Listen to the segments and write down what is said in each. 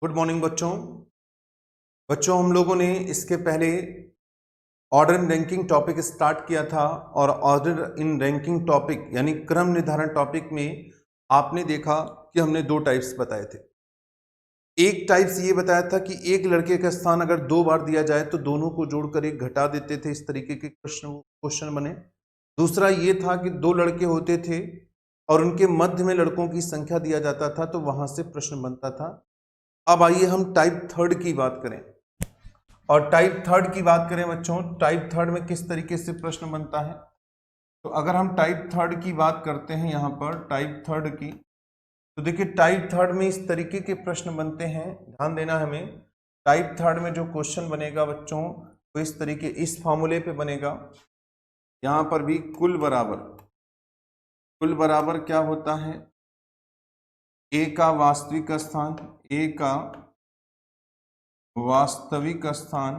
Good morning बच्चों। हम लोगों ने इसके पहले order in ranking topic start किया था और ऑर्डर इन रैंकिंग टॉपिक यानी क्रम निर्धारण टॉपिक में आपने देखा कि हमने दो टाइप्स बताए थे। एक टाइप्स ये बताया था कि एक लड़के का स्थान अगर दो बार दिया जाए तो दोनों को जोड़कर एक घटा देते थे, इस तरीके के क्वेश्चन बने। दूसरा ये था कि दो लड़के होते थे और उनके मध्य में लड़कों की संख्या दिया जाता था तो वहां से प्रश्न बनता था। अब आइए हम टाइप थर्ड की बात करें। और टाइप थर्ड की बात करें बच्चों, टाइप थर्ड में किस तरीके से प्रश्न बनता है। तो अगर हम टाइप थर्ड की बात करते हैं यहाँ पर टाइप थर्ड की, तो देखिए टाइप थर्ड में इस तरीके के प्रश्न बनते हैं, ध्यान देना हमें। टाइप थर्ड में जो क्वेश्चन बनेगा बच्चों वो इस तरीके इस फॉर्मूले पे बनेगा। यहाँ पर भी कुल बराबर क्या होता है, ए का वास्तविक स्थान, ए का वास्तविक स्थान,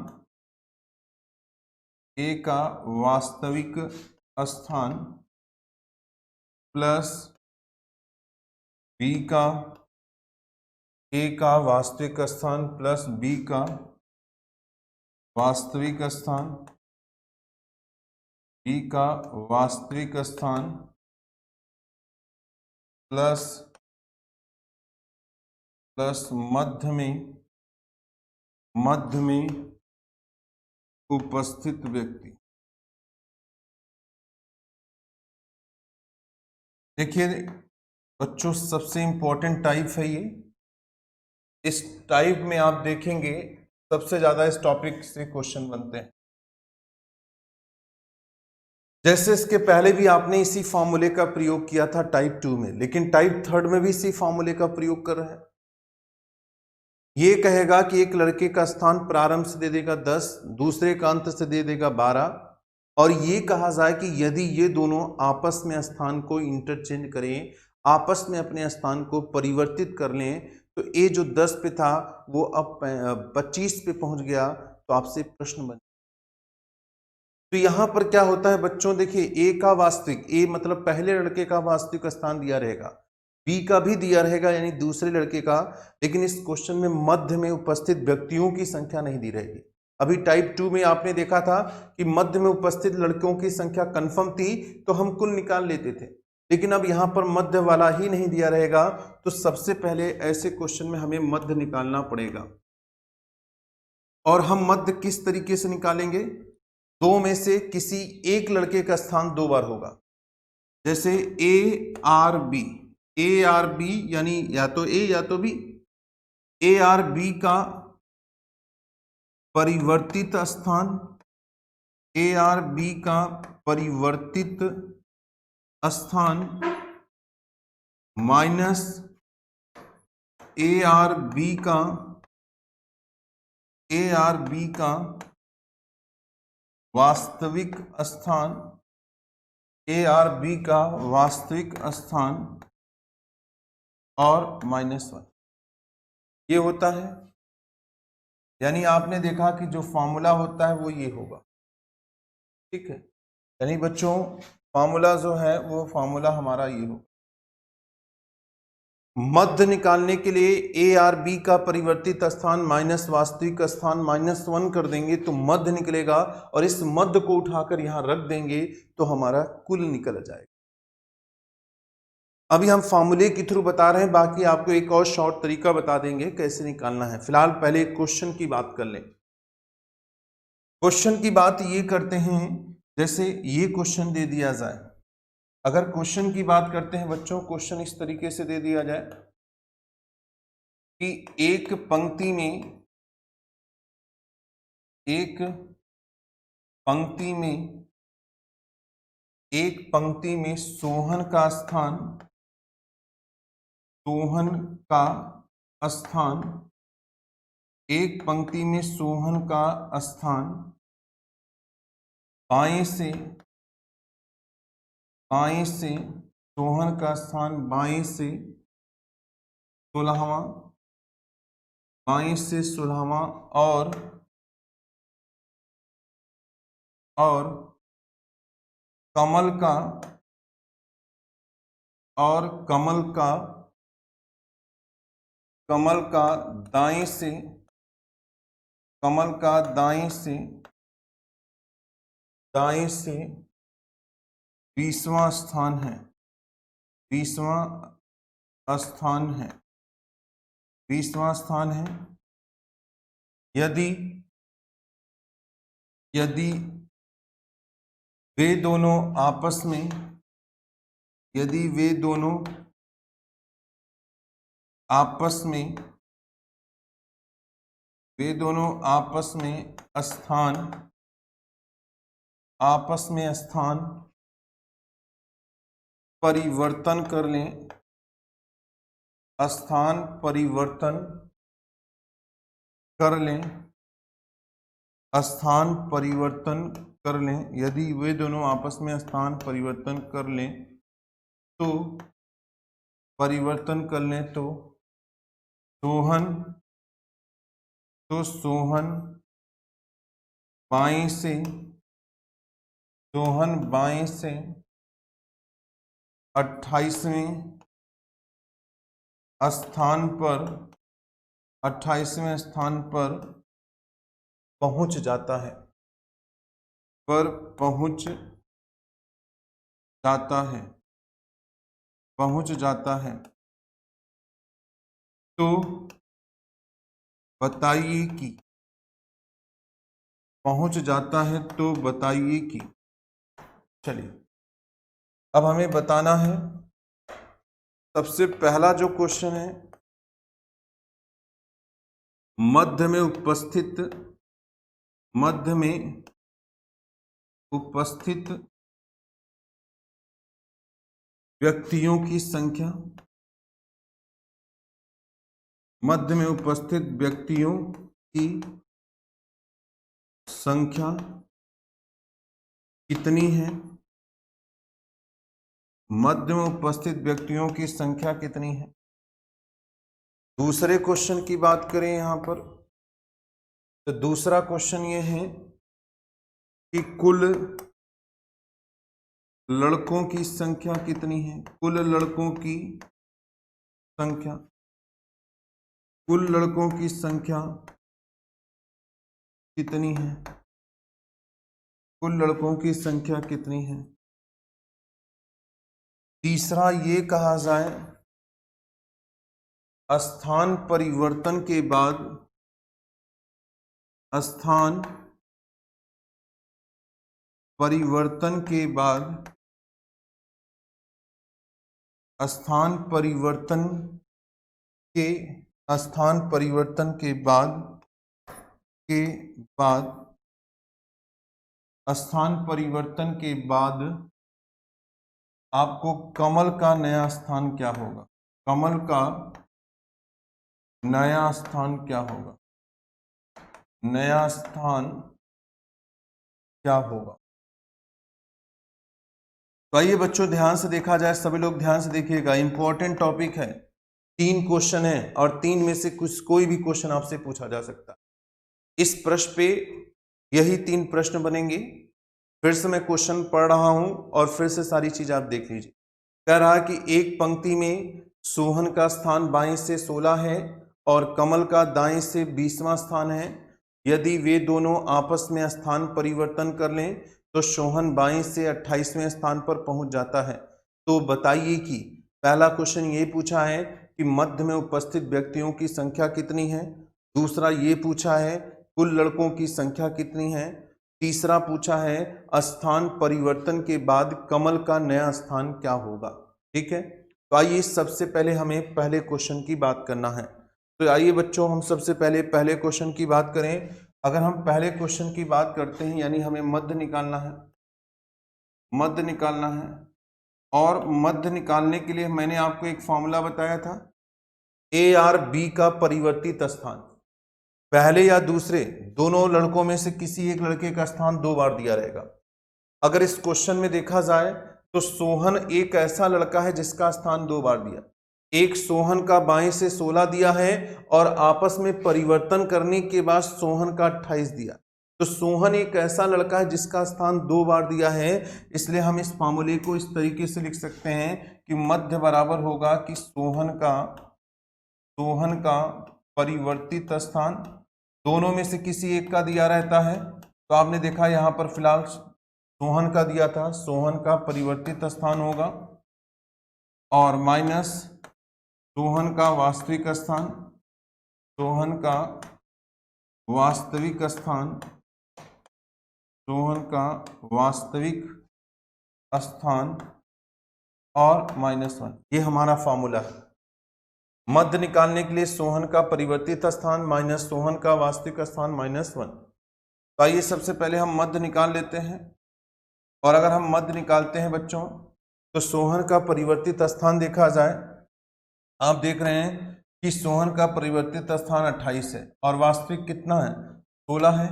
ए का वास्तविक स्थान प्लस बी का ए का वास्तविक स्थान प्लस बी का वास्तविक स्थान, बी का वास्तविक स्थान प्लस मध्य में उपस्थित व्यक्ति। देखिए बच्चों सबसे इंपॉर्टेंट टाइप है ये। इस टाइप में आप देखेंगे सबसे ज्यादा इस टॉपिक से क्वेश्चन बनते हैं। जैसे इसके पहले भी आपने इसी फॉर्मूले का प्रयोग किया था टाइप 2 में, लेकिन टाइप थर्ड में भी इसी फॉर्मूले का प्रयोग कर रहे हैं। ये कहेगा कि एक लड़के का स्थान प्रारंभ से दे देगा 10, दूसरे का अंत से दे देगा 12, और ये कहा जाए कि यदि ये दोनों आपस में स्थान को इंटरचेंज करें, आपस में अपने स्थान को परिवर्तित कर लें, तो ए जो 10 पे था वो अब 25 पे पहुंच गया, तो आपसे प्रश्न बन। तो यहां पर क्या होता है बच्चों, देखिए ए का वास्तविक, ए मतलब पहले लड़के का वास्तविक स्थान दिया रहेगा, बी का भी दिया रहेगा यानी दूसरे लड़के का, लेकिन इस क्वेश्चन में मध्य में उपस्थित व्यक्तियों की संख्या नहीं दी रहेगी। अभी टाइप 2 में आपने देखा था कि मध्य में उपस्थित लड़कों की संख्या कंफर्म थी तो हम कुल निकाल लेते थे, लेकिन अब यहां पर मध्य वाला ही नहीं दिया रहेगा, तो सबसे पहले ऐसे क्वेश्चन में हमें मध्य निकालना पड़ेगा। और हम मध्य किस तरीके से निकालेंगे, दो में से किसी एक लड़के का स्थान दो बार होगा। जैसे ए आर बी यानी या तो ए या तो बी, ए आर बी का परिवर्तित स्थान, ए आर बी का परिवर्तित स्थान माइनस ए आर बी का वास्तविक स्थान, ए आर बी का वास्तविक स्थान और -1 ये होता है। यानी आपने देखा कि जो फॉर्मूला होता है वो ये होगा, ठीक है। यानी बच्चों फॉर्मूला जो है वो फॉर्मूला हमारा ये होगा। मध्य निकालने के लिए ए आर बी का परिवर्तित स्थान माइनस वास्तविक स्थान -1 कर देंगे तो मध्य निकलेगा, और इस मध्य को उठाकर यहां रख देंगे तो हमारा कुल निकल जाएगा। अभी हम फॉर्मूले के थ्रू बता रहे हैं, बाकी आपको एक और शॉर्ट तरीका बता देंगे कैसे निकालना है। फिलहाल पहले क्वेश्चन की बात कर लें। क्वेश्चन की बात ये करते हैं, जैसे ये क्वेश्चन दे दिया जाए, अगर क्वेश्चन की बात करते हैं बच्चों, क्वेश्चन इस तरीके से दे दिया जाए कि एक पंक्ति में सोहन का स्थान, एक पंक्ति में सोहन का स्थान बाएं से सोहन का स्थान बाएं से 16वां, और कमल का कमल का दाएं से, कमल का दाएं से 20वां स्थान है, 20वां स्थान है, 20वां स्थान है। यदि वे दोनों आपस में, यदि वे दोनों आपस में, वे दोनों आपस में स्थान, आपस में स्थान परिवर्तन कर लें, स्थान परिवर्तन कर लें, स्थान परिवर्तन कर लें, यदि वे दोनों आपस में स्थान परिवर्तन कर लें तो, परिवर्तन कर लें तो सोहन बाएं से, सोहन बाएं से 28वें स्थान पर, 28वें स्थान पर पहुंच जाता है, पर पहुंच जाता है, पहुंच जाता है। तो बताइए कि, पहुंच जाता है तो बताइए कि। चलिए अब हमें बताना है, सबसे पहला जो क्वेश्चन है, मध्य में उपस्थित, मध्य में उपस्थित व्यक्तियों की संख्या, मध्य में उपस्थित व्यक्तियों की संख्या कितनी है, मध्य में उपस्थित व्यक्तियों की संख्या कितनी है। दूसरे क्वेश्चन की बात करें यहां पर, तो दूसरा क्वेश्चन ये है कि कुल लड़कों की संख्या कितनी है, कुल लड़कों की संख्या, कुल लड़कों की संख्या कितनी है, कुल लड़कों की संख्या कितनी है। तीसरा ये कहा जाए, स्थान परिवर्तन के बाद, स्थान परिवर्तन के बाद, स्थान परिवर्तन के, स्थान परिवर्तन के बाद, स्थान परिवर्तन के बाद आपको कमल का नया स्थान क्या होगा, कमल का नया स्थान क्या होगा, नया स्थान क्या होगा। तो आइए बच्चों ध्यान से देखा जाए, सभी लोग ध्यान से देखिएगा, इंपॉर्टेंट टॉपिक है, 3 क्वेश्चन है और 3 में से कुछ कोई भी क्वेश्चन आपसे पूछा जा सकता है। इस प्रश्न पे यही 3 प्रश्न बनेंगे। फिर से मैं क्वेश्चन पढ़ रहा हूं और फिर से सारी चीज आप देख लीजिए। कह रहा है कि एक पंक्ति में सोहन का स्थान बाएं से 16 है और कमल का दाएं से 20वां स्थान है। यदि वे दोनों आपस में स्थान परिवर्तन कर लें तो सोहन बाएं से 28वें स्थान पर पहुंच जाता है। तो बताइए कि, पहला क्वेश्चन ये पूछा है कि मध्य में उपस्थित व्यक्तियों की संख्या कितनी है, दूसरा ये पूछा है कुल लड़कों की संख्या कितनी है, तीसरा पूछा है स्थान परिवर्तन के बाद कमल का नया स्थान क्या होगा। ठीक है, तो आइए सबसे पहले हमें पहले क्वेश्चन की बात करना है। तो आइए बच्चों हम सबसे पहले पहले क्वेश्चन की बात करें। अगर हम पहले क्वेश्चन की बात करते हैं, यानी हमें मध्य निकालना है, मध्य निकालना है, और मध्य निकालने के लिए मैंने आपको एक फॉर्मूला बताया था, ए आर बी का परिवर्तित स्थान, पहले या दूसरे दोनों लड़कों में से किसी एक लड़के का स्थान 2 बार दिया रहेगा। अगर इस क्वेश्चन में देखा जाए तो सोहन एक ऐसा लड़का है जिसका स्थान 2 बार दिया, एक सोहन का बाएं से 16 दिया है और आपस में परिवर्तन करने के बाद सोहन का 28 दिया। तो सोहन एक ऐसा लड़का है जिसका स्थान 2 बार दिया है, इसलिए हम इस फार्मूले को इस तरीके से लिख सकते हैं कि मध्य बराबर होगा कि सोहन सोहन का परिवर्तित स्थान, दोनों में से किसी एक का दिया रहता है, तो आपने देखा यहाँ पर फिलहाल सोहन का दिया था, सोहन का परिवर्तित स्थान होगा, और माइनस सोहन का वास्तविक स्थान, सोहन का वास्तविक स्थान, सोहन का वास्तविक स्थान और -1। ये हमारा फॉर्मूला है। मध्य निकालने के लिए सोहन का परिवर्तित स्थान माइनस सोहन का वास्तविक स्थान -1। तो आइए सबसे पहले हम मध्य निकाल लेते हैं। और अगर हम मध्य निकालते हैं बच्चों, तो सोहन का परिवर्तित स्थान देखा जाए, आप देख रहे हैं कि सोहन का परिवर्तित स्थान 28 है और वास्तविक कितना है, 16 है।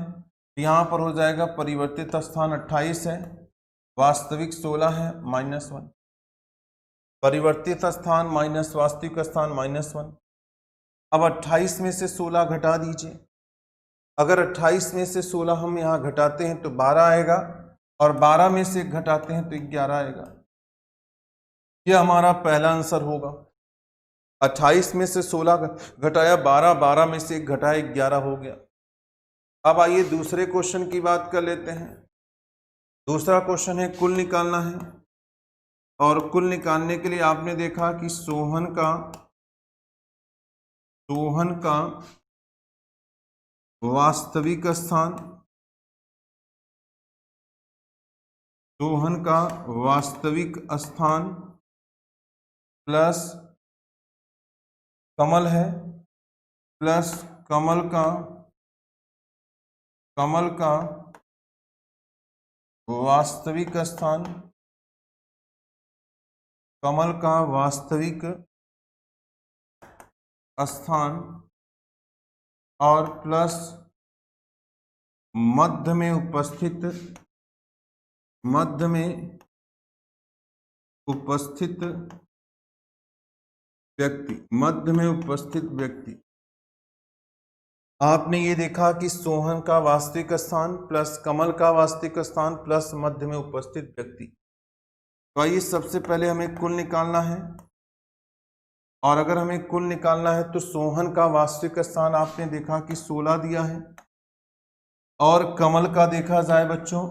यहाँ पर हो जाएगा परिवर्तित स्थान 28 है, वास्तविक 16 है, -1। परिवर्तित स्थान माइनस वास्तविक स्थान -1। अब 28 में से 16 घटा दीजिए। अगर 28 में से 16 हम यहाँ घटाते हैं तो 12 आएगा, और 12 में से घटाते हैं तो 11 आएगा। यह हमारा पहला आंसर होगा। 28 में से 16 घटाया 12, 12 में से 1 घटाया 11 हो गया। अब आइए दूसरे क्वेश्चन की बात कर लेते हैं। दूसरा क्वेश्चन है कुल निकालना है, और कुल निकालने के लिए आपने देखा कि सोहन का वास्तविक स्थान, सोहन का वास्तविक स्थान प्लस कमल है, प्लस कमल का वास्तविक स्थान, कमल का वास्तविक स्थान और प्लस मध्य में उपस्थित व्यक्ति। आपने ये देखा कि सोहन का वास्तविक स्थान प्लस कमल का वास्तविक स्थान प्लस मध्य में उपस्थित व्यक्ति। तो आइए सबसे पहले हमें कुल निकालना है, और अगर हमें कुल निकालना है तो सोहन का वास्तविक स्थान आपने देखा कि 16 दिया है, और कमल का देखा जाए बच्चों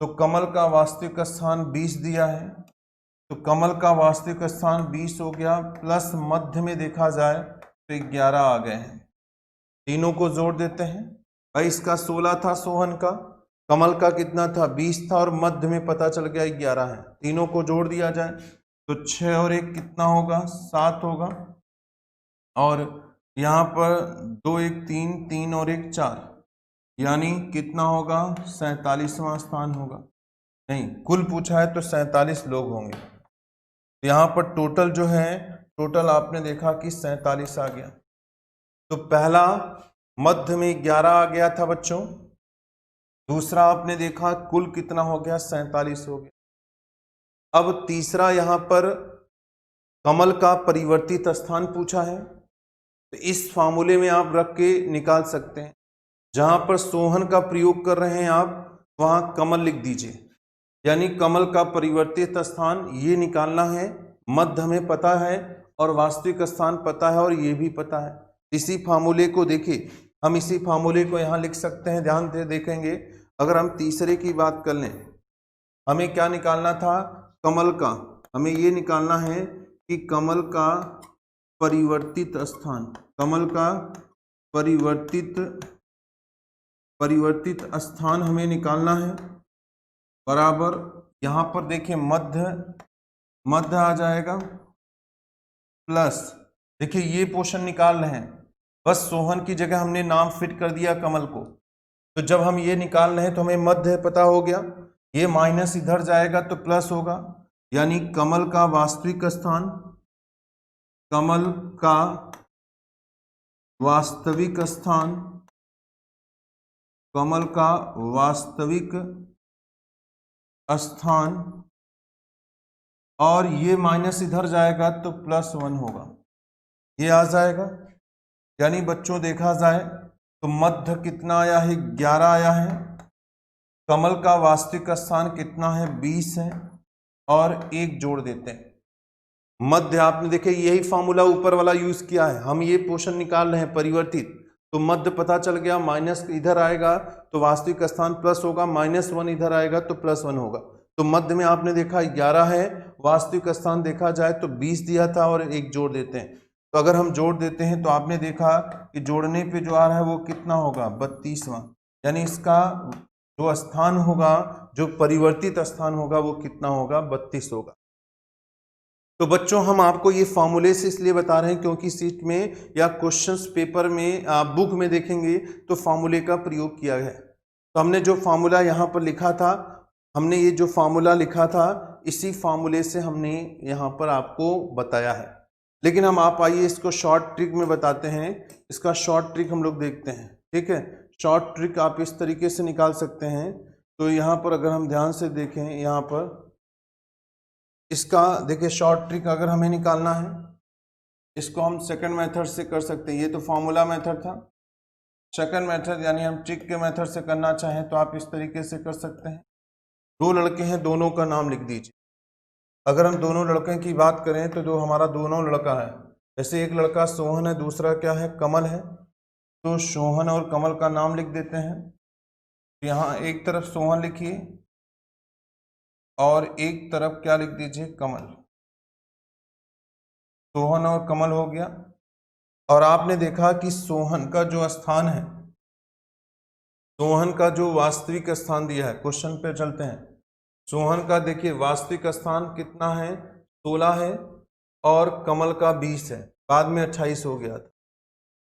तो कमल का वास्तविक स्थान 20 दिया है, तो कमल का वास्तविक स्थान 20 हो गया, प्लस मध्य में देखा जाए तो 11 आ गए हैं। तीनों को जोड़ देते हैं। भाई इसका 16 था सोहन का, कमल का कितना था 20 था, और मध्य में पता चल गया 11 है। तीनों को जोड़ दिया जाए तो 6 और 1 कितना होगा, 7 होगा, और यहाँ पर 2 1 3, 3 और 1 4, यानी कितना होगा, 47वां स्थान होगा। नहीं, कुल पूछा है तो 47 लोग होंगे। यहाँ पर टोटल जो है, टोटल आपने देखा कि 47 आ गया। तो पहला मध्य में 11 आ गया था बच्चों, दूसरा आपने देखा कुल कितना हो गया, 47 हो गया। अब तीसरा यहाँ पर कमल का परिवर्तित स्थान पूछा है, तो इस फार्मूले में आप रख के निकाल सकते हैं। जहां पर सोहन का प्रयोग कर रहे हैं आप, वहां कमल लिख दीजिए, यानी कमल का परिवर्तित स्थान ये निकालना है। मध्य हमें पता है और वास्तविक स्थान पता है, और ये भी पता है। इसी फार्मूले को देखिए, हम इसी फार्मूले को यहाँ लिख सकते हैं। ध्यान से देखेंगे, अगर हम तीसरे की बात कर लें, हमें क्या निकालना था, कमल का। हमें ये निकालना है कि कमल का परिवर्तित स्थान, कमल का परिवर्तित स्थान हमें निकालना है, बराबर यहाँ पर देखिए मध्य आ जाएगा, प्लस देखिए ये पोर्शन निकाल रहे हैं, बस सोहन की जगह हमने नाम फिट कर दिया कमल को। तो जब हम ये निकाल रहे हैं तो हमें मध्य पता हो गया, ये माइनस इधर जाएगा तो प्लस होगा, यानी कमल का वास्तविक स्थान, कमल का वास्तविक स्थान, कमल का वास्तविक स्थान, और ये माइनस इधर जाएगा तो +1 होगा, ये आ जाएगा। यानी बच्चों देखा जाए तो मध्य कितना आया है, 11 आया है। कमल का वास्तविक स्थान कितना है, 20 है, और 1 जोड़ देते हैं। मध्य आपने देखे यही फॉर्मूला ऊपर वाला यूज किया है, हम ये पोर्शन निकाल रहे हैं परिवर्तित, तो मध्य पता चल गया, माइनस इधर आएगा तो वास्तविक स्थान प्लस होगा, -1 इधर आएगा तो +1 होगा। तो मध्य में आपने देखा 11 है, वास्तविक स्थान देखा जाए तो 20 दिया था और एक जोड़ देते हैं, तो अगर हम जोड़ देते हैं तो आपने देखा कि जोड़ने पे जो आ रहा है वो कितना होगा 32वां, यानी इसका जो स्थान होगा, जो परिवर्तित स्थान होगा वो कितना होगा 32 होगा। तो बच्चों हम आपको ये फॉर्मूले से इसलिए बता रहे हैं क्योंकि सीट में या क्वेश्चंस पेपर में बुक में देखेंगे तो फॉर्मूले का प्रयोग किया है। तो हमने जो फॉर्मूला यहाँ पर लिखा था, हमने ये जो फॉर्मूला लिखा था इसी फॉर्मूले से हमने यहाँ पर आपको बताया है। लेकिन हम आप आइए इसको शॉर्ट ट्रिक में बताते हैं, इसका शॉर्ट ट्रिक हम लोग देखते हैं, ठीक है। शॉर्ट ट्रिक आप इस तरीके से निकाल सकते हैं। तो यहाँ पर अगर हम ध्यान से देखें, यहाँ पर इसका देखिए शॉर्ट ट्रिक अगर हमें निकालना है, इसको हम सेकंड मेथड से कर सकते हैं। ये तो फॉर्मूला मेथड था, सेकंड मेथड यानी हम ट्रिक के मेथड से करना चाहें तो आप इस तरीके से कर सकते हैं। दो लड़के हैं, दोनों का नाम लिख दीजिए। अगर हम दोनों लड़के की बात करें तो जो हमारा दोनों लड़का है, जैसे एक लड़का सोहन है, दूसरा क्या है कमल है, तो सोहन और कमल का नाम लिख देते हैं। यहाँ एक तरफ सोहन लिखिए और एक तरफ क्या लिख दीजिए कमल। सोहन और कमल हो गया। और आपने देखा कि सोहन का जो स्थान है, सोहन का जो वास्तविक स्थान दिया है, क्वेश्चन पे चलते हैं। सोहन का देखिए वास्तविक स्थान कितना है 16 है और कमल का 20 है, बाद में 28 हो गया था।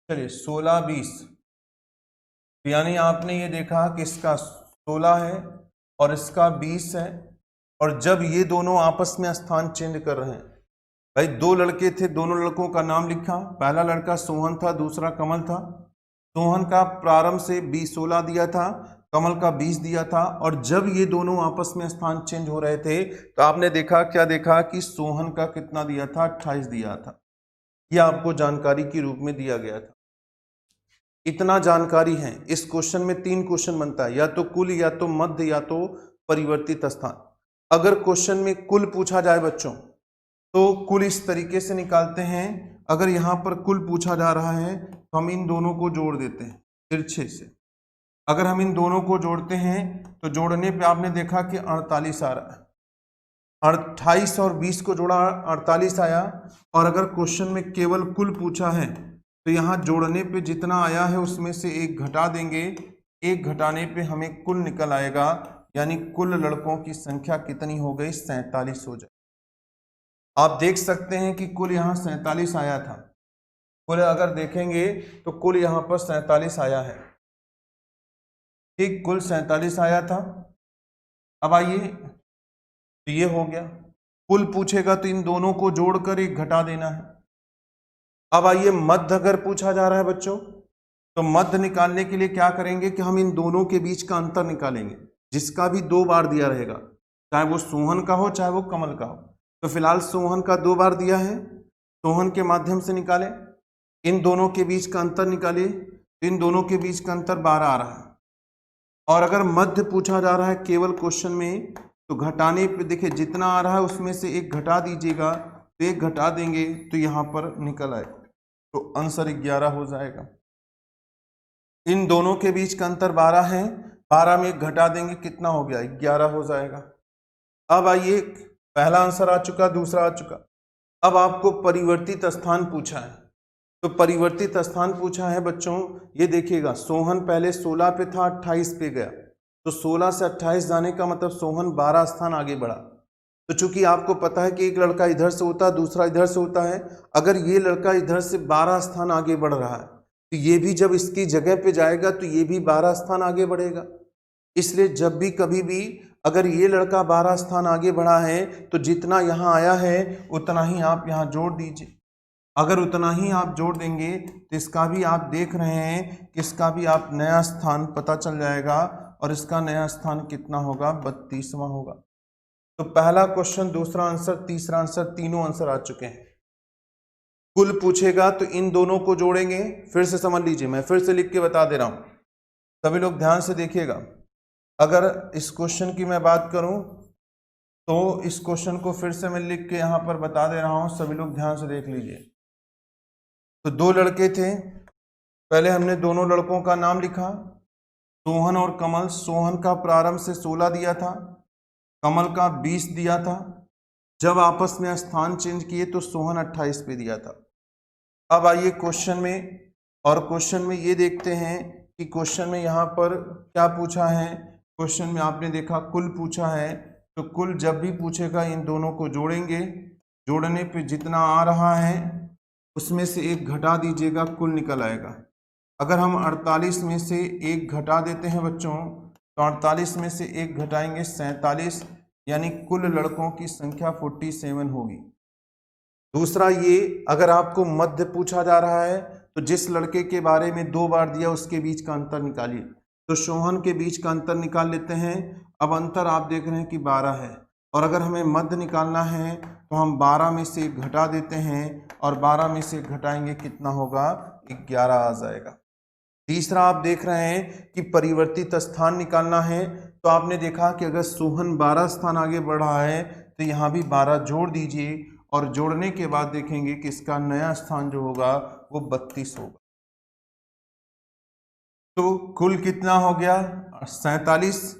चलिए 16 20, यानी आपने ये देखा कि इसका 16 है और इसका 20 है, और जब ये दोनों आपस में स्थान चेंज कर रहे हैं, भाई दो लड़के थे, दोनों लड़कों का नाम लिखा, पहला लड़का सोहन था, दूसरा कमल था। सोहन का प्रारंभ से 16 दिया था, कमल का 20 दिया था, और जब ये दोनों आपस में स्थान चेंज हो रहे थे तो आपने देखा क्या देखा कि सोहन का कितना दिया था 28 दिया था। यह आपको जानकारी के रूप में दिया गया था। इतना जानकारी है। इस क्वेश्चन में 3 क्वेश्चन बनता है, या तो कुल, या तो मध्य, या तो परिवर्तित स्थान। अगर क्वेश्चन में कुल पूछा जाए बच्चों तो कुल इस तरीके से निकालते हैं। अगर यहाँ पर कुल पूछा जा रहा है तो हम इन दोनों को जोड़ देते हैं तिरछे से। अगर हम इन दोनों को जोड़ते हैं तो जोड़ने पे आपने देखा कि 48 आ रहा है। 28 और 20 को जोड़ा 48 आया। और अगर क्वेश्चन में केवल कुल पूछा है तो यहाँ जोड़ने पे जितना आया है उसमें से एक घटा देंगे, एक घटाने पे हमें कुल निकल आएगा, यानी कुल लड़कों की संख्या कितनी हो गई 47 हो जाए। आप देख सकते हैं कि कुल यहाँ 47 आया था। कुल अगर देखेंगे तो कुल यहाँ पर 47 आया है, ठीक, कुल 47 आया था। अब आइए, तो ये हो गया। कुल पूछेगा तो इन दोनों को जोड़कर एक घटा देना है। अब आइए मध्य अगर पूछा जा रहा है बच्चों, तो मध्य निकालने के लिए क्या करेंगे कि हम इन दोनों के बीच का अंतर निकालेंगे, जिसका भी 2 बार दिया रहेगा, चाहे वो सोहन का हो चाहे वो कमल का हो। तो फिलहाल सोहन का 2 बार दिया है, सोहन के माध्यम से निकालें। इन दोनों के बीच का अंतर निकालिए, तो इन दोनों के बीच का अंतर 12 आ रहा है। और अगर मध्य पूछा जा रहा है केवल क्वेश्चन में, तो घटाने पे देखिए जितना आ रहा है उसमें से एक घटा दीजिएगा, तो एक घटा देंगे तो यहाँ पर निकल आएगा, तो आंसर 11 हो जाएगा। इन दोनों के बीच का अंतर 12 है, 12 में एक घटा देंगे, कितना हो गया 11 हो जाएगा। अब आइए, पहला आंसर आ चुका, दूसरा आ चुका। अब आपको परिवर्तित स्थान पूछा है, तो परिवर्तित स्थान पूछा है बच्चों, ये देखिएगा सोहन पहले 16 पे था, 28 पे गया, तो 16 से 28 जाने का मतलब सोहन 12 स्थान आगे बढ़ा। तो चूंकि आपको पता है कि एक लड़का इधर से होता है, दूसरा इधर से होता है, अगर ये लड़का इधर से 12 स्थान आगे बढ़ रहा है तो ये भी जब इसकी जगह पे जाएगा तो ये भी 12 स्थान आगे बढ़ेगा। इसलिए जब भी कभी भी अगर ये लड़का 12 स्थान आगे बढ़ा है तो जितना यहाँ आया है उतना ही आप यहाँ जोड़ दीजिए। अगर उतना ही आप जोड़ देंगे तो इसका भी आप देख रहे हैं कि इसका भी आप नया स्थान पता चल जाएगा, और इसका नया स्थान कितना होगा 32वां होगा। तो पहला क्वेश्चन, दूसरा आंसर, तीसरा आंसर, तीनों आंसर आ चुके हैं। कुल पूछेगा तो इन दोनों को जोड़ेंगे। फिर से समझ लीजिए, मैं फिर से लिख के बता दे रहा हूं, सभी लोग ध्यान से देखिएगा। अगर इस क्वेश्चन की मैं बात करूं तो इस क्वेश्चन को फिर से मैं लिख के यहाँ पर बता दे रहा हूँ, सभी लोग ध्यान से देख लीजिए। तो दो लड़के थे, पहले हमने दोनों लड़कों का नाम लिखा, सोहन और कमल। सोहन का प्रारंभ से 16 दिया था, कमल का 20 दिया था। जब आपस में स्थान चेंज किए तो सोहन 28 पे दिया था। अब आइए क्वेश्चन में, और क्वेश्चन में ये देखते हैं कि क्वेश्चन में यहाँ पर क्या पूछा है। क्वेश्चन में आपने देखा कुल पूछा है, तो कुल जब भी पूछेगा इन दोनों को जोड़ेंगे, जोड़ने पे जितना आ रहा है उसमें से एक घटा दीजिएगा, कुल निकल आएगा। अगर हम 48 में से एक घटा देते हैं बच्चों, तो 48 में से एक घटाएंगे 47, यानी कुल लड़कों की संख्या 47 होगी। दूसरा ये, अगर आपको मध्य पूछा जा रहा है तो जिस लड़के के बारे में 2 बार दिया उसके बीच का अंतर निकालिए। तो सोहन के बीच का अंतर निकाल लेते हैं। अब अंतर आप देख रहे हैं कि 12 है, और अगर हमें मध्य निकालना है तो हम 12 में से एक घटा देते हैं, और 12 में से घटाएंगे कितना होगा, 11 आ जाएगा। तीसरा आप देख रहे हैं कि परिवर्तित स्थान निकालना है, तो आपने देखा कि अगर सोहन 12 स्थान आगे बढ़ रहा है तो यहाँ भी 12 जोड़ दीजिए, और जोड़ने के बाद देखेंगे कि इसका नया स्थान जो होगा वो 32 होगा। तो कुल कितना हो गया, 47।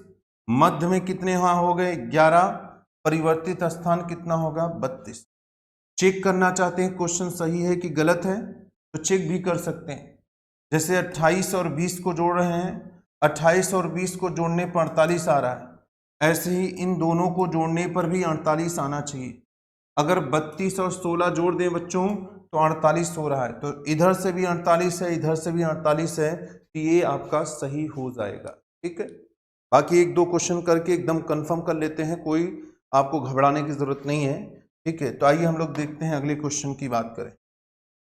मध्य में कितने वहां हो गए, 11। परिवर्तित स्थान कितना होगा, 32। चेक करना चाहते हैं क्वेश्चन सही है कि गलत है, तो चेक भी कर सकते हैं। जैसे 28 और 20 को जोड़ रहे हैं, 28 और 20 को जोड़ने पर 48 आ रहा है, ऐसे ही इन दोनों को जोड़ने पर भी 48 आना चाहिए। अगर 32 और 16 जोड़ दें बच्चों तो 48 हो रहा है, तो इधर से भी 48 है, इधर से भी 48 है, तो ये आपका सही हो जाएगा। ठीक है, बाकी एक दो क्वेश्चन करके एकदम कंफर्म कर लेते हैं, कोई आपको घबराने की जरूरत नहीं है। ठीक है, तो आइए हम लोग देखते हैं अगले क्वेश्चन की बात करें।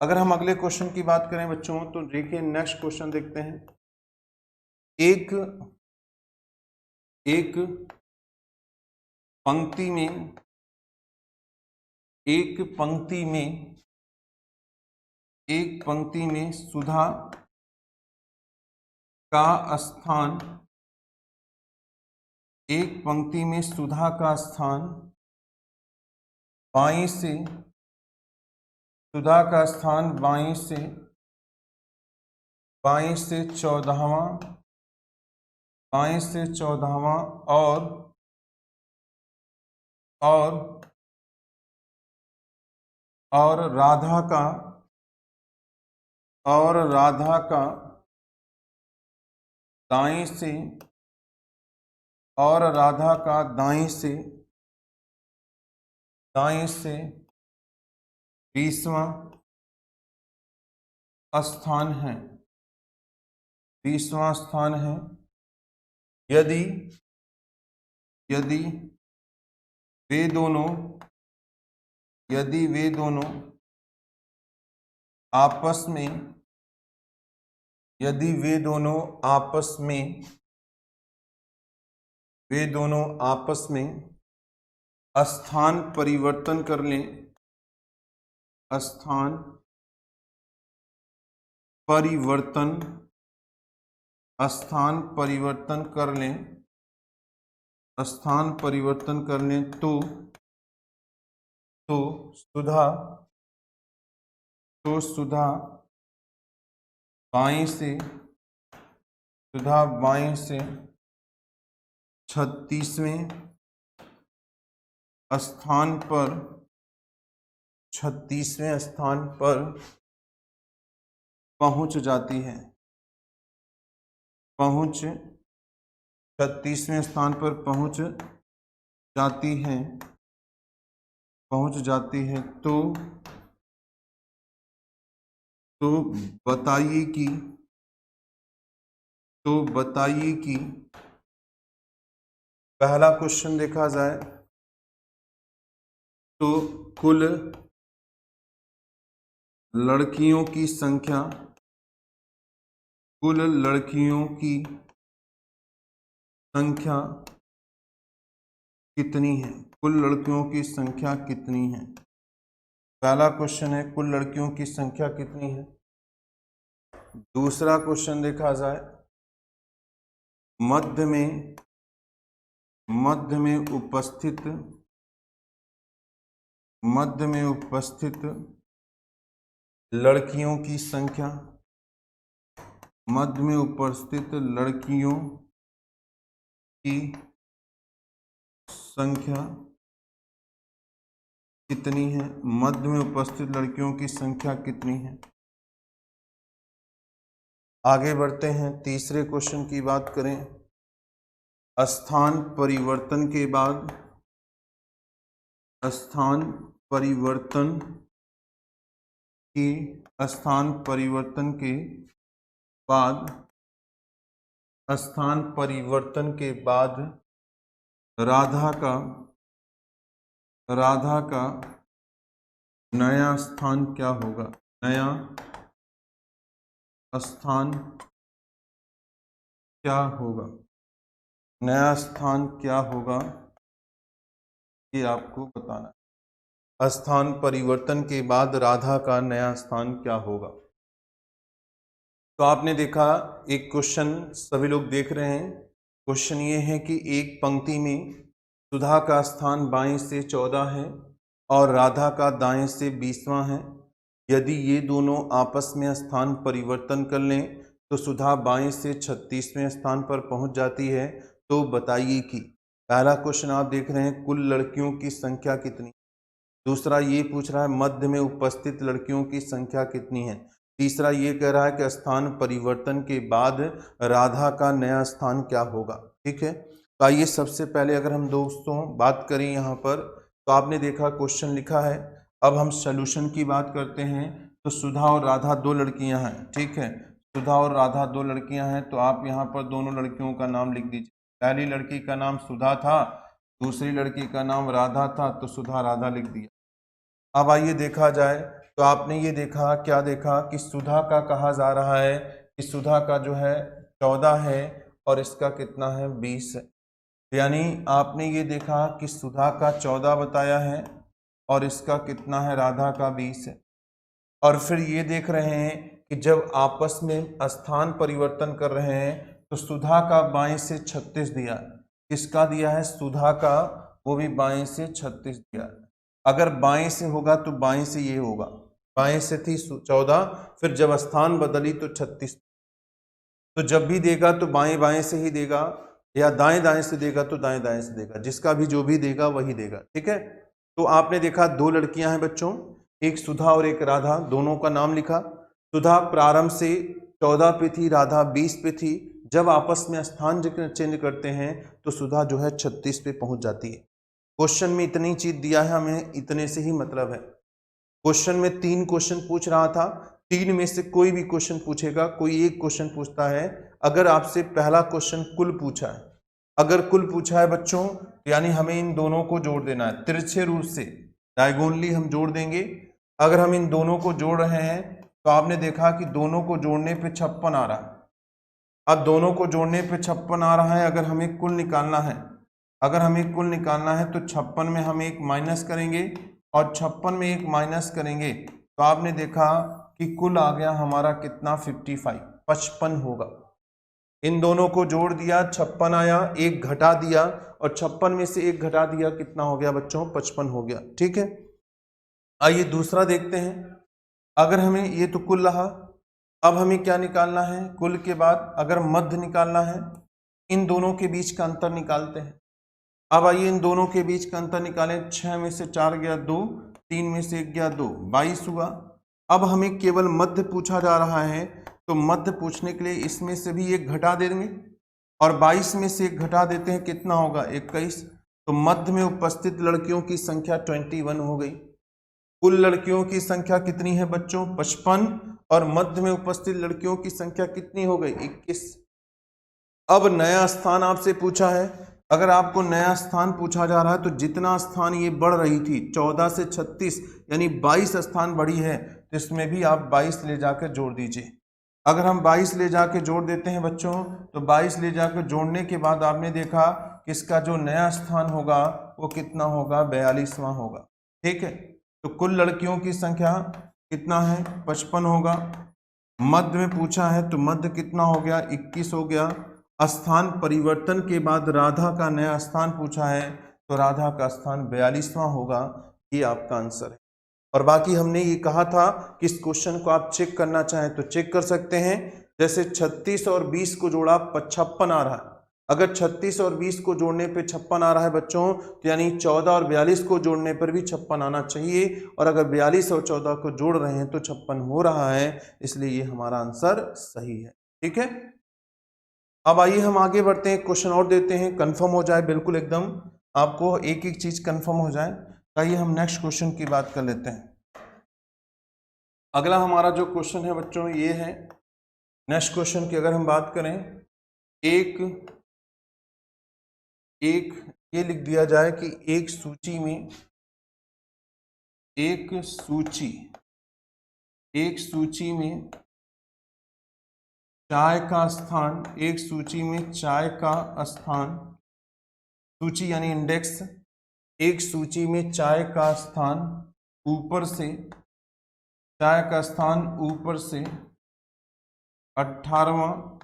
अगर हम अगले क्वेश्चन की बात करें बच्चों, तो देखिए नेक्स्ट क्वेश्चन देखते हैं। एक पंक्ति में एक पंक्ति में सुधा का स्थान, एक पंक्ति में सुधा का स्थान बाईं से, सुधा का स्थान बाईं से 14वां, बाईं से 14वां, और राधा का दाएं से, और राधा का दाएं से 20वां स्थान है, 20वां स्थान है। यदि वे दोनों आपस में, स्थान परिवर्तन कर लें, स्थान परिवर्तन कर लें, तो सुधा बाईं से 36वें स्थान पर पहुंच जाती है, 36वें स्थान पर पहुंच जाती है। तो बताइए कि पहला क्वेश्चन देखा जाए तो कुल लड़कियों की संख्या कितनी है, पहला क्वेश्चन है कुल लड़कियों की संख्या कितनी है। दूसरा क्वेश्चन देखा जाए, मध्य में उपस्थित मध्य में उपस्थित लड़कियों की संख्या, मध्य में उपस्थित लड़कियों की संख्या कितनी है? मध्य में उपस्थित लड़कियों की संख्या कितनी है? आगे बढ़ते हैं, तीसरे क्वेश्चन की बात करें। स्थान परिवर्तन के बाद, स्थान परिवर्तन की, स्थान परिवर्तन के बाद, स्थान परिवर्तन के बाद राधा का नया स्थान क्या होगा? नया स्थान क्या होगा? नया स्थान क्या होगा, ये आपको बताना है। स्थान परिवर्तन के बाद राधा का नया स्थान क्या होगा? तो आपने देखा एक क्वेश्चन सभी लोग देख रहे हैं। क्वेश्चन ये है कि एक पंक्ति में सुधा का स्थान बाएं से 14 है और राधा का दाएं से 20वां है। यदि ये दोनों आपस में स्थान परिवर्तन कर लें तो सुधा बाएं से 36वें स्थान पर पहुंच जाती है। तो बताइए कि, पहला क्वेश्चन आप देख रहे हैं कुल लड़कियों की संख्या कितनी, दूसरा ये पूछ रहा है मध्य में उपस्थित लड़कियों की संख्या कितनी है, तीसरा ये कह रहा है कि स्थान परिवर्तन के बाद राधा का नया स्थान क्या होगा। ठीक है, तो आइए सबसे पहले अगर हम दोस्तों बात करें यहाँ पर, तो आपने देखा क्वेश्चन लिखा है। अब हम सॉल्यूशन की बात करते हैं। तो सुधा और राधा दो लड़कियां हैं, ठीक है, सुधा और राधा दो लड़कियां हैं, तो आप यहाँ पर दोनों लड़कियों का नाम लिख दीजिए। पहली लड़की का नाम सुधा था, दूसरी लड़की का नाम राधा था, तो सुधा राधा लिख दिया। अब आइए देखा जाए, तो आपने ये देखा, क्या देखा कि सुधा का कहा जा रहा है कि सुधा का जो है 14 है और इसका कितना है 20 है। यानी आपने ये देखा कि सुधा का 14 बताया है और इसका कितना है, राधा का 20 है। और फिर ये देख रहे हैं कि जब आपस में स्थान परिवर्तन कर रहे हैं तो सुधा का बाएं से 36 दिया है, किसका दिया है, सुधा का, वो भी बाएं से 36 दिया है। अगर बाएं से होगा तो बाएं से ये होगा, बाएं से थी 14, फिर जब स्थान बदली तो 36। तो जब भी देगा तो बाएं बाएं से ही देगा, या दाएं दाएं से देगा तो दाएं दाएं से देगा, जिसका भी जो भी देगा वही देगा। ठीक है, तो आपने देखा दो लड़कियां हैं बच्चों, एक सुधा और एक राधा, दोनों का नाम लिखा। सुधा प्रारंभ से 14 पे थी, राधा 20 पे थी। जब आपस में स्थान चेंज करते हैं तो सुधा जो है 36 पे पहुंच जाती है। क्वेश्चन में इतनी चीज दिया है, हमें इतने से ही मतलब है। क्वेश्चन में 3 क्वेश्चन पूछ रहा था, 3 में से कोई भी क्वेश्चन पूछेगा, कोई एक क्वेश्चन पूछता है। अगर आपसे पहला क्वेश्चन कुल पूछा है, अगर कुल पूछा है बच्चों, यानी हमें इन दोनों को जोड़ देना है तिरछे रूप से, डायगोनली हम जोड़ देंगे। अगर हम इन दोनों को जोड़ रहे हैं तो आपने देखा कि दोनों को जोड़ने पे 56 आ रहा है। अब दोनों को जोड़ने पे 56 आ रहा है, अगर हमें कुल निकालना है, अगर हमें कुल निकालना है तो 56 में हम एक माइनस करेंगे और 56 में एक माइनस करेंगे तो आपने देखा कि कुल आ गया हमारा कितना, 55 होगा। इन दोनों को जोड़ दिया, 56 आया, एक घटा दिया और 56 में से एक घटा दिया, कितना हो गया बच्चों, 55 हो गया। ठीक है, आइए दूसरा देखते हैं। अगर हमें, ये तो कुल रहा, अब हमें क्या निकालना है, कुल के बाद अगर मध्य निकालना है, इन दोनों के बीच का अंतर निकालते हैं। अब आइए इन दोनों के बीच का अंतर निकालें, 6 में से 4 गया 2, 3 में से 1 गया 2, 22 हुआ। अब हमें केवल मध्य पूछा जा रहा है, तो मध्य पूछने के लिए इसमें से भी एक घटा देंगे और 22 में से एक घटा देते हैं, कितना होगा, 21। तो मध्य में उपस्थित लड़कियों की संख्या 21 हो गई। कुल लड़कियों की संख्या कितनी है बच्चों, 55, और मध्य में उपस्थित लड़कियों की संख्या कितनी हो गई, 21। अब नया स्थान आपसे पूछा है। अगर आपको नया स्थान पूछा जा रहा है तो जितना स्थान ये बढ़ रही थी 14 से 36, यानी 22 स्थान बढ़ी है, तो इसमें भी आप 22 ले जाकर जोड़ दीजिए। अगर हम 22 ले जाके जोड़ देते हैं बच्चों, तो 22 ले जाकर जोड़ने के बाद आपने देखा कि इसका जो नया स्थान होगा वो कितना होगा, 42वां होगा। ठीक है, तो कुल लड़कियों की संख्या कितना है, 55 होगा। मध्य में पूछा है तो मध्य कितना हो गया, 21 हो गया। स्थान परिवर्तन के बाद राधा का नया स्थान पूछा है तो राधा का स्थान 42वां होगा। ये आपका आंसर है। और बाकी हमने ये कहा था कि इस क्वेश्चन को आप चेक करना चाहें तो चेक कर सकते हैं। जैसे 36 और 20 को जोड़ा 56 आ रहा है। अगर 36 और 20 को जोड़ने पे 56 आ रहा है बच्चों, तो यानी 14 और 42 को जोड़ने पर भी 56 आना चाहिए। और अगर 42 और 14 को जोड़ रहे हैं तो 56 हो रहा है, इसलिए ये हमारा आंसर सही है। ठीक है, अब आइए हम आगे बढ़ते हैं, क्वेश्चन और देते हैं, कंफर्म हो जाए बिल्कुल एकदम, आपको एक एक चीज कंफर्म हो जाए। आइए हम नेक्स्ट क्वेश्चन की बात कर लेते हैं। अगला हमारा जो क्वेश्चन है बच्चों ये है, नेक्स्ट क्वेश्चन की अगर हम बात करें, एक ये लिख दिया जाए कि एक सूची में चाय का स्थान, एक सूची में चाय का स्थान, सूची यानी इंडेक्स, एक सूची में चाय का स्थान ऊपर से 18वां,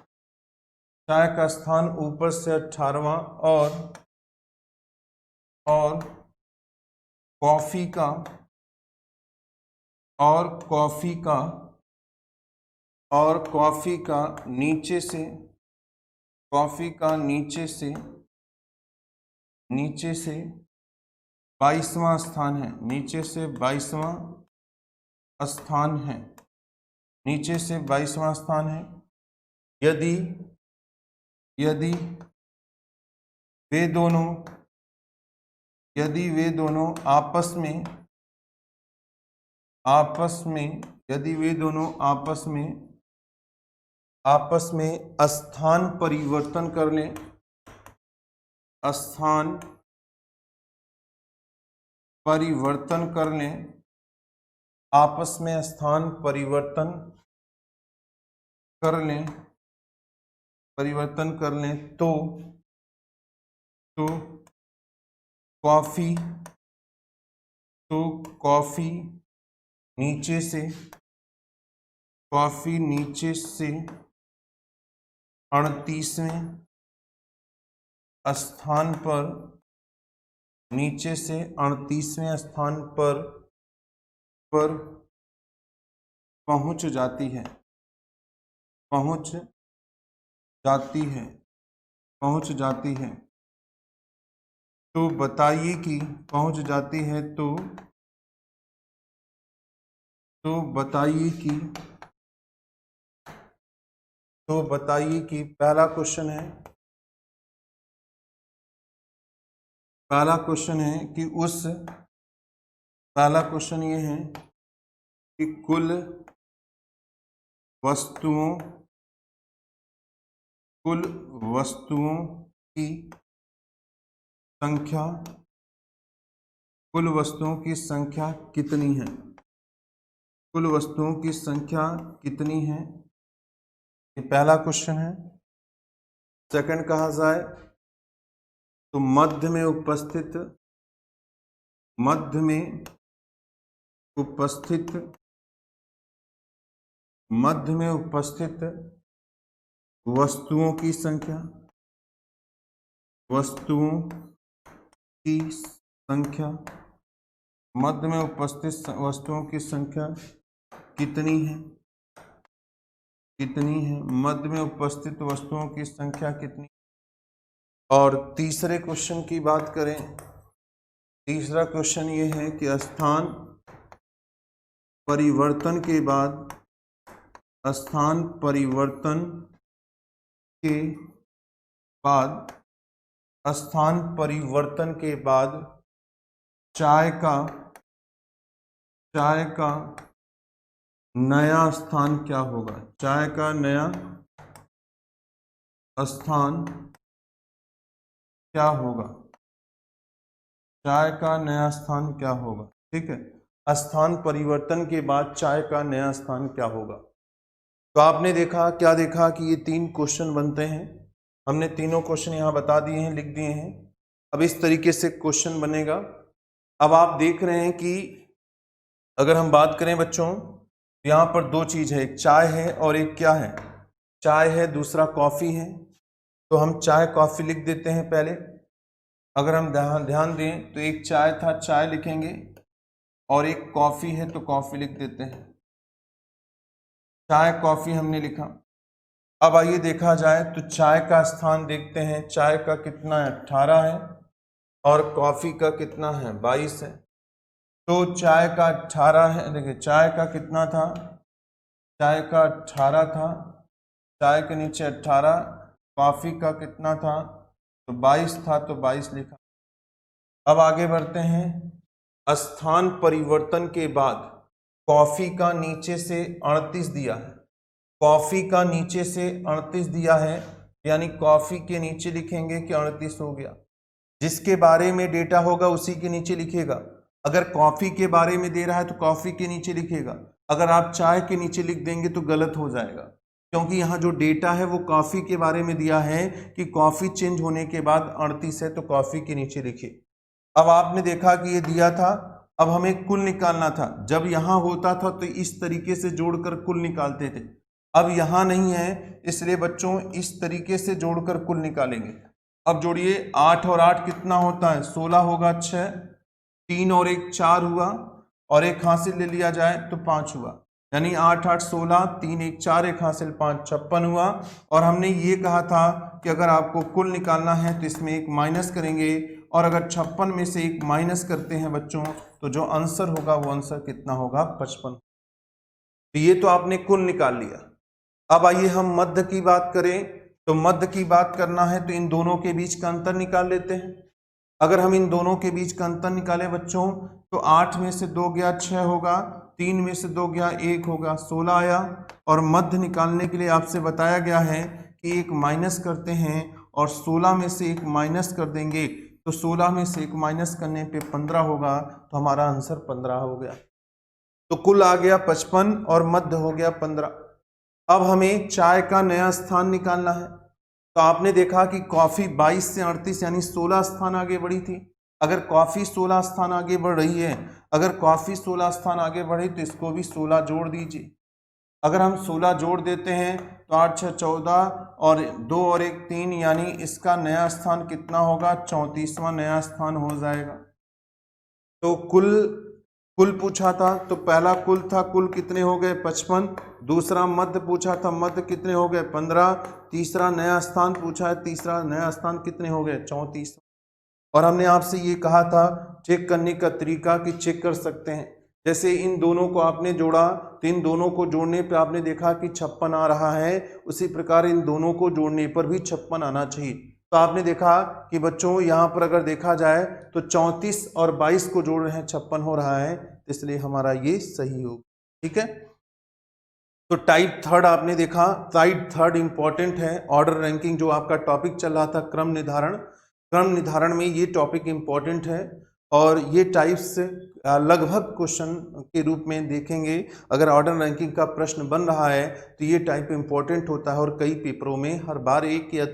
चाय का स्थान ऊपर से 18वां, और कॉफी का नीचे से 22वां स्थान है, नीचे से 22वां स्थान है, नीचे से 22वां स्थान है। यदि वे दोनों आपस में स्थान परिवर्तन कर लें, आपस में स्थान परिवर्तन कर लें तो कॉफी नीचे से 38वें स्थान पर पहुंच जाती है। तो बताइए कि पहुंच जाती है तो बताइए कि पहला क्वेश्चन ये है कि कुल वस्तुओं की संख्या कितनी है? ये पहला क्वेश्चन है। सेकंड कहा जाए तो मध्य में उपस्थित वस्तुओं की संख्या मध्य में उपस्थित वस्तुओं की संख्या कितनी है? मध्य में उपस्थित वस्तुओं की संख्या कितनी? और तीसरे क्वेश्चन की बात करें, तीसरा क्वेश्चन ये है कि स्थान परिवर्तन के बाद चाय का नया स्थान क्या होगा? चाय का नया स्थान क्या होगा? ठीक है, स्थान परिवर्तन के बाद चाय का नया स्थान क्या होगा? तो आपने देखा कि ये 3 क्वेश्चन बनते हैं। हमने तीनों क्वेश्चन यहाँ बता दिए हैं, लिख दिए हैं। अब इस तरीके से क्वेश्चन बनेगा। अब आप देख रहे हैं कि अगर हम बात करें बच्चों, यहाँ पर 2 चीज है, एक चाय है और एक क्या है? चाय है, दूसरा कॉफी है। तो हम चाय कॉफी लिख देते हैं पहले। अगर हम ध्यान दें तो एक चाय था, चाय लिखेंगे, और एक कॉफी है तो कॉफी लिख देते हैं। चाय कॉफी हमने लिखा। अब आइए देखा जाए तो चाय का स्थान देखते हैं, चाय का कितना है 18 है और कॉफी का कितना है 22 है। तो चाय का 18 है, देखिए चाय का कितना था, चाय का 18 था, चाय के नीचे 18, कॉफी का कितना था तो 22 था तो 22 लिखा। अब आगे बढ़ते हैं। स्थान परिवर्तन के बाद कॉफी का नीचे से 38 दिया है, कॉफी का नीचे से 38 दिया है, यानी कॉफी के नीचे लिखेंगे कि 38 हो गया। जिसके बारे में डेटा होगा उसी के नीचे लिखेगा। अगर कॉफी के बारे में दे रहा है तो कॉफी के नीचे लिखेगा। अगर आप चाय के नीचे लिख देंगे तो गलत हो जाएगा, क्योंकि यहाँ जो डेटा है वो कॉफी के बारे में दिया है कि कॉफी चेंज होने के बाद 38 है तो कॉफी के नीचे लिखिए। अब आपने देखा कि ये दिया था, अब हमें कुल निकालना था। जब यहाँ होता था तो इस तरीके से जोड़कर कुल निकालते थे, अब यहाँ नहीं है, इसलिए बच्चों इस तरीके से जोड़कर कुल निकालेंगे। अब जोड़िए, 8 और 8 कितना होता है 16 होगा, 6, 3 और 1 4 हुआ, और एक हासिल ले लिया जाए तो 5 हुआ, यानी 8 8 16, 3 1 4, एक हासिल 5, 56 हुआ। और हमने ये कहा था कि अगर आपको कुल निकालना है तो इसमें एक माइनस करेंगे, और अगर 56 में से एक माइनस करते हैं बच्चों तो जो आंसर होगा वो आंसर कितना होगा 55। तो ये तो आपने कुल निकाल लिया। अब आइए हम मध्य की बात करें, तो मध्य की बात करना है तो इन दोनों के बीच का अंतर निकाल लेते हैं। अगर हम इन दोनों के बीच का अंतर निकालें बच्चों तो 8 में से 2 गया 6 होगा, 3 में से 2 गया 1 होगा, 16 आया। और मध्य निकालने के लिए आपसे बताया गया है कि एक माइनस करते हैं और 16 में से एक माइनस कर देंगे, तो 16 में से एक माइनस करने पे 15 होगा, तो हमारा आंसर 15 हो गया। तो कुल आ गया 55 और मध्य हो गया 15। अब हमें चाय का नया स्थान निकालना है। तो आपने देखा कि कॉफी 22 से 38 यानी 16 स्थान आगे बढ़ी थी। अगर कॉफी 16 स्थान आगे बढ़ रही है, अगर कॉफी 16 स्थान आगे बढ़ी तो इसको भी 16 जोड़ दीजिए। अगर हम 16 जोड़ देते हैं तो 8 6 14 और 2 और 1 3, यानी इसका नया स्थान कितना होगा 34वां नया स्थान हो जाएगा। तो कुल पूछा था तो पहला कुल था, कुल कितने हो गए 55। दूसरा मध्य पूछा था, मध्य कितने हो गए 15। तीसरा नया स्थान पूछा है, तीसरा नया स्थान कितने हो गए 34। और हमने आपसे ये कहा था चेक करने का तरीका कि चेक कर सकते हैं, जैसे इन दोनों को आपने जोड़ा तो इन दोनों को जोड़ने पे आपने देखा कि 56 आ रहा है, उसी प्रकार इन दोनों को जोड़ने पर भी 56 आना चाहिए। तो आपने देखा कि बच्चों यहाँ पर अगर देखा जाए तो 34 और 22 को जोड़ रहे हैं 56 हो रहा है, इसलिए हमारा ये सही होगा। ठीक है, तो टाइप थर्ड आपने देखा, टाइप थर्ड इंपॉर्टेंट है। ऑर्डर रैंकिंग जो आपका टॉपिक चल रहा था क्रम निर्धारण, क्रम निर्धारण में ये टॉपिक इंपॉर्टेंट है और ये टाइप्स लगभग क्वेश्चन के रूप में देखेंगे। अगर ऑर्डर रैंकिंग का प्रश्न बन रहा है तो ये टाइप इंपॉर्टेंट होता है और कई पेपरों में हर बार एक या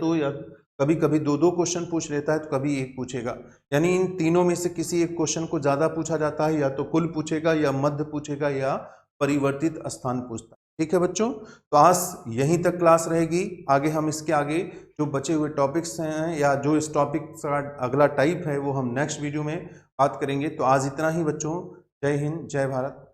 कभी कभी 2 क्वेश्चन पूछ लेता है तो कभी एक पूछेगा, यानी इन तीनों में से किसी एक क्वेश्चन को ज़्यादा पूछा जाता है, या तो कुल पूछेगा या मध्य पूछेगा या परिवर्तित स्थान पूछता है। ठीक है बच्चों, तो आज यहीं तक क्लास रहेगी। आगे हम इसके आगे जो बचे हुए टॉपिक्स हैं या जो इस टॉपिक का अगला टाइप है वो हम नेक्स्ट वीडियो में बात करेंगे। तो आज इतना ही बच्चों, जय हिंद जय भारत।